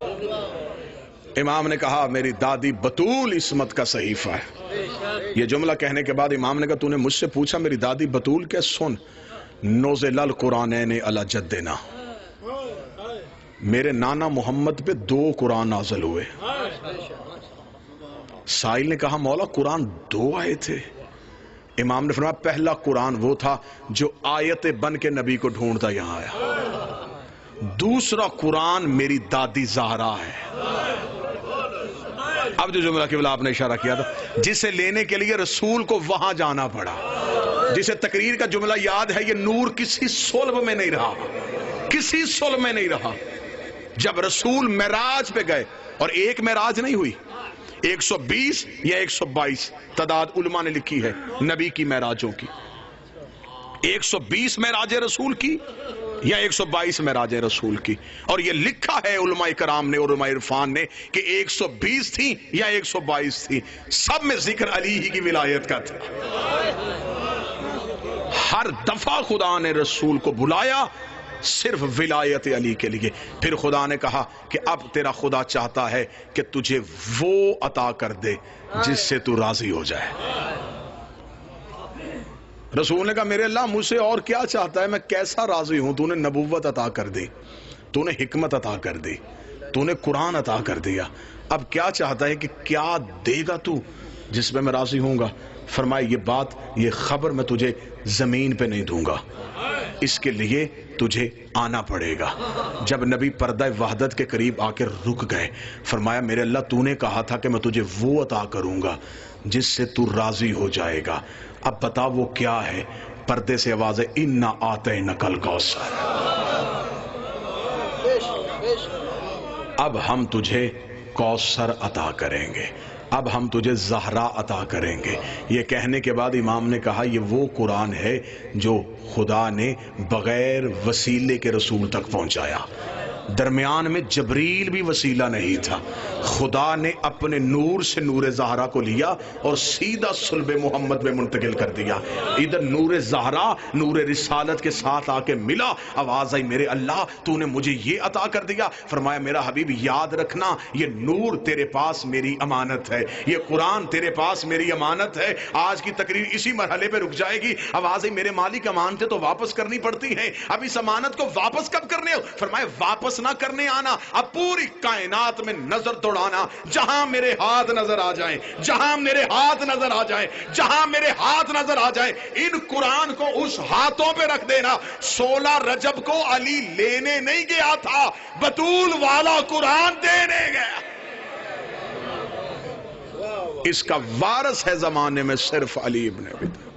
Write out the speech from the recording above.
امام نے کہا میری دادی بطول عصمت کا صحیفہ ہے۔ یہ جملہ کہنے کے بعد امام نے کہا تو نے مجھ سے پوچھا میری دادی بطول کیا؟ سن، نزل القرآنین علی جدنا، میرے نانا محمد پہ 2 قرآن نازل ہوئے۔ سائل نے کہا مولا قرآن 2 آئے تھے؟ امام نے فرمایا پہلا قرآن وہ تھا جو آیت بن کے نبی کو ڈھونڈتا یہاں آیا، دوسرا قرآن میری دادی زہرا ہے۔ اب جو جملہ قبلہ آپ نے اشارہ کیا تھا، جسے لینے کے لیے رسول کو وہاں جانا پڑا، جسے تقریر کا جملہ یاد ہے، یہ نور کسی صلب میں نہیں رہا، کسی صلب میں نہیں رہا۔ جب رسول معراج پہ گئے، اور ایک معراج نہیں ہوئی، 120 یا 122 تعداد علماء نے لکھی ہے نبی کی معراجوں کی، 120 معراج رسول کی یا 122 معراج رسول کی، اور یہ لکھا ہے علماء کرام نے، علماء عرفان نے، کہ 120 تھی یا 122 تھی، سب میں ذکر علی ہی کی ولایت کا تھا۔ ہر دفعہ خدا نے رسول کو بلایا صرف ولایت علی کے لیے۔ پھر خدا نے کہا کہ اب تیرا خدا چاہتا ہے کہ تجھے وہ عطا کر دے جس سے تو راضی ہو جائے۔ رسول نے کہا میرے اللہ مجھ سے اور کیا چاہتا ہے، میں کیسا راضی ہوں، تو نے نبوت عطا کر دی، تو نے حکمت عطا کر دی، تو نے قرآن عطا کر دیا، اب کیا چاہتا ہے کہ کیا دے گا تو جس میں میں راضی ہوں گا؟ فرمایا یہ بات، یہ خبر میں تجھے زمین پہ نہیں دوں گا، اس کے لیے تجھے آنا پڑے گا۔ جب نبی پردہ وحدت کے قریب آ کے رک گئے، فرمایا میرے اللہ تو نے کہا تھا کہ میں تجھے وہ عطا کروں گا جس سے تو راضی ہو جائے گا، اب بتا وہ کیا ہے؟ پردے سے آواز ہے اِنَّا أَعْطَيْنَاكَ الْكَوْثَرَ، اب ہم تجھے کوثر عطا کریں گے، اب ہم تجھے زہرا عطا کریں گے۔ یہ کہنے کے بعد امام نے کہا یہ وہ قرآن ہے جو خدا نے بغیر وسیلے کے رسول تک پہنچایا، درمیان میں جبریل بھی وسیلہ نہیں تھا، خدا نے اپنے نور سے نور زہرا کو لیا اور سیدھا صلب محمد میں منتقل کر دیا۔ ادھر نور زہرا نور رسالت کے ساتھ آ کے ملا، آواز آئی میرے اللہ تو نے مجھے یہ عطا کر دیا۔ فرمایا میرا حبیب یاد رکھنا یہ نور تیرے پاس میری امانت ہے، یہ قرآن تیرے پاس میری امانت ہے۔ آج کی تقریر اسی مرحلے پہ رک جائے گی، آواز آئی میرے مالک امانتیں تو واپس کرنی پڑتی ہیں، اب اس امانت کو واپس کب کرنے ہو؟ فرمایا واپس نہ کرنے آنا، اب پوری کائنات میں نظر دوڑانا، جہاں میرے ہاتھ نظر آ جائیں، جہاں میرے ہاتھ نظر آ جائیں، جہاں میرے ہاتھ نظر آ جائیں، ان قرآن کو اس ہاتھوں پہ رکھ دینا۔ 16 رجب کو علی لینے نہیں گیا تھا، بطول والا قرآن دینے گیا۔ اس کا وارث ہے زمانے میں صرف علی ابن ابی طالب۔